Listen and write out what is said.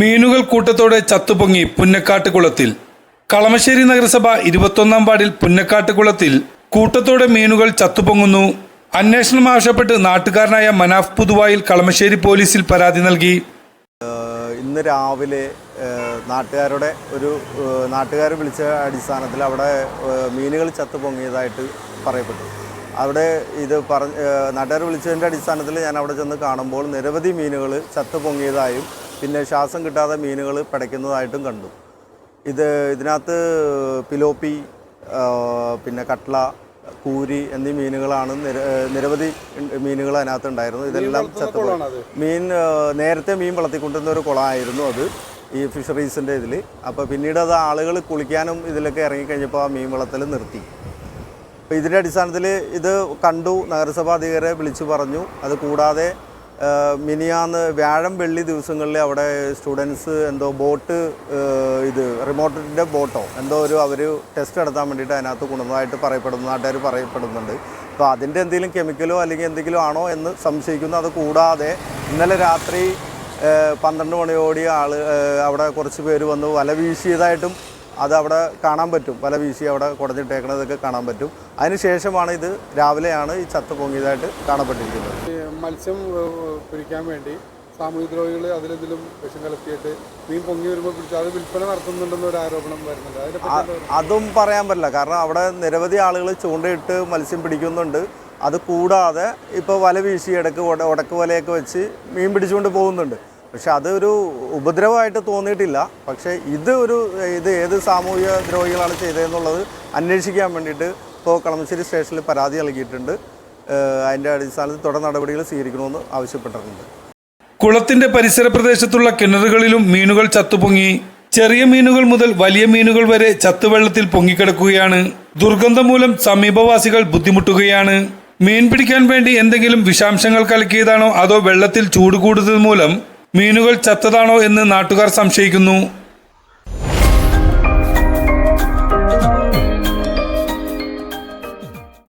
മീനുകൾ കൂട്ടത്തോടെ ചത്തുപൊങ്ങി പുന്നക്കാട്ടുകുളത്തിൽ. കളമശ്ശേരി നഗരസഭ 21-ാം വാർഡിൽ പുന്നക്കാട്ടുകുളത്തിൽ കൂട്ടത്തോടെ മീനുകൾ ചത്തുപൊങ്ങുന്നു. അന്വേഷണം ആവശ്യപ്പെട്ട് നാട്ടുകാരനായ മനാഫ് പുതുവായിൽ കളമശ്ശേരി പോലീസിൽ പരാതി നൽകി. ഇന്ന് രാവിലെ നാട്ടുകാർ വിളിച്ച അടിസ്ഥാനത്തിൽ അവിടെ മീനുകൾ ചത്തുപൊങ്ങിയതായിട്ട് പറയപ്പെട്ടു. അവിടെ നാട്ടുകാർ വിളിച്ചതിൻ്റെ അടിസ്ഥാനത്തിൽ ഞാൻ അവിടെ ചെന്ന് കാണുമ്പോൾ നിരവധി മീനുകൾ ചത്തുപൊങ്ങിയതായും പിന്നെ ശ്വാസം കിട്ടാതെ മീനുകൾ പിടയ്ക്കുന്നതായിട്ടും കണ്ടു. ഇതിനകത്ത് പിലോപ്പി, പിന്നെ കട്ട്ള, കൂരി എന്നീ മീനുകളാണ്. നിരവധി മീനുകൾ അതിനകത്ത് ഉണ്ടായിരുന്നു. ഇതെല്ലാം ചത്തുപോയി. നേരത്തെ മീൻ വളർത്തിക്കൊണ്ടിരുന്ന ഒരു കുളമായിരുന്നു അത്, ഈ ഫിഷറീസിൻ്റെ ഇതിൽ. അപ്പോൾ പിന്നീട് അത് ആളുകൾ കുളിക്കാനും ഇതിലൊക്കെ ഇറങ്ങിക്കഴിഞ്ഞപ്പോൾ ആ മീൻ വളർത്തൽ നിർത്തി. അപ്പോൾ ഇതിൻ്റെ അടിസ്ഥാനത്തിൽ ഇത് കണ്ടു, നഗരസഭാ അധികാരിയെ വിളിച്ചു പറഞ്ഞു. അത് കൂടാതെ മിനിയാന്ന് വ്യാഴം വെള്ളി ദിവസങ്ങളിൽ അവിടെ സ്റ്റുഡൻസ് എന്തോ ബോട്ട്, റിമോട്ടിൻ്റെ ബോട്ടോ എന്തോ അവർ ടെസ്റ്റ് നടത്താൻ വേണ്ടിയിട്ട് അതിനകത്ത് കൊണ്ടുവന്നതായിട്ട് നാട്ടുകാർ പറയപ്പെടുന്നുണ്ട്. അപ്പോൾ അതിൻ്റെ എന്തെങ്കിലും കെമിക്കലോ അല്ലെങ്കിൽ എന്തെങ്കിലും ആണോ എന്ന് സംശയിക്കുന്നു. അത് കൂടാതെ ഇന്നലെ രാത്രി 12 മണിയോടെ അവിടെ കുറച്ച് പേര് വന്ന് വല വീശിയതായിട്ടും അത് അവിടെ കാണാൻ പറ്റും. വല വീശി അവിടെ കുടഞ്ഞിട്ടേക്കണതൊക്കെ കാണാൻ പറ്റും. അതിനുശേഷമാണ് ഇത് രാവിലെയാണ് ഈ ചത്തു പൊങ്ങിയതായിട്ട് കാണപ്പെട്ടിരിക്കുന്നത്. മത്സ്യം പിടിക്കാൻ വേണ്ടി സാമൂഹികദ്രോഹികൾ അതിലെന്തെങ്കിലും വിഷം കലർത്തിയിട്ട് മീൻ പൊങ്ങി വരുമ്പോൾ പിടിച്ച് അത് വിൽപ്പന നടത്തുന്നുണ്ടെന്ന് ഒരു ആരോപണം വരുന്നുണ്ട്. അതും പറയാൻ പറ്റില്ല. കാരണം അവിടെ നിരവധി ആളുകൾ ചൂണ്ടയിട്ട് മത്സ്യം പിടിക്കുന്നുണ്ട്. അത് കൂടാതെ ഇപ്പോൾ വല വീശി ഉടക്ക് വലയൊക്കെ വെച്ച് മീൻ പിടിച്ചുകൊണ്ട് പോകുന്നുണ്ട്. പക്ഷെ അതൊരു ഉപദ്രവമായിട്ട് തോന്നിയിട്ടില്ല. പക്ഷേ ഇത് ഏത് സാമൂഹിക ദ്രോഹികളാണ് ചെയ്തതെന്നുള്ളത് അന്വേഷിക്കാൻ വേണ്ടിയിട്ട് ഇപ്പോൾ കളമശ്ശേരി സ്റ്റേഷനിൽ പരാതി നൽകിയിട്ടുണ്ട്. അതിൻ്റെ അടിസ്ഥാനത്തിൽ തുടർ നടപടികൾ സ്വീകരിക്കണമെന്ന് ആവശ്യപ്പെട്ടിട്ടുണ്ട്. കുളത്തിന്റെ പരിസര പ്രദേശത്തുള്ള കിണറുകളിലും മീനുകൾ ചത്തുപൊങ്ങി. ചെറിയ മീനുകൾ മുതൽ വലിയ മീനുകൾ വരെ ചത്തുവെള്ളത്തിൽ പൊങ്ങിക്കിടക്കുകയാണ്. ദുർഗന്ധം മൂലം സമീപവാസികൾ ബുദ്ധിമുട്ടുകയാണ്. മീൻ പിടിക്കാൻ വേണ്ടി എന്തെങ്കിലും വിഷാംശങ്ങൾ കലക്കിയതാണോ അതോ വെള്ളത്തിൽ ചൂട് കൂടുതൽ മൂലം മീനുകൾ ചത്തതാണോ എന്ന് നാട്ടുകാർ സംശയിക്കുന്നു.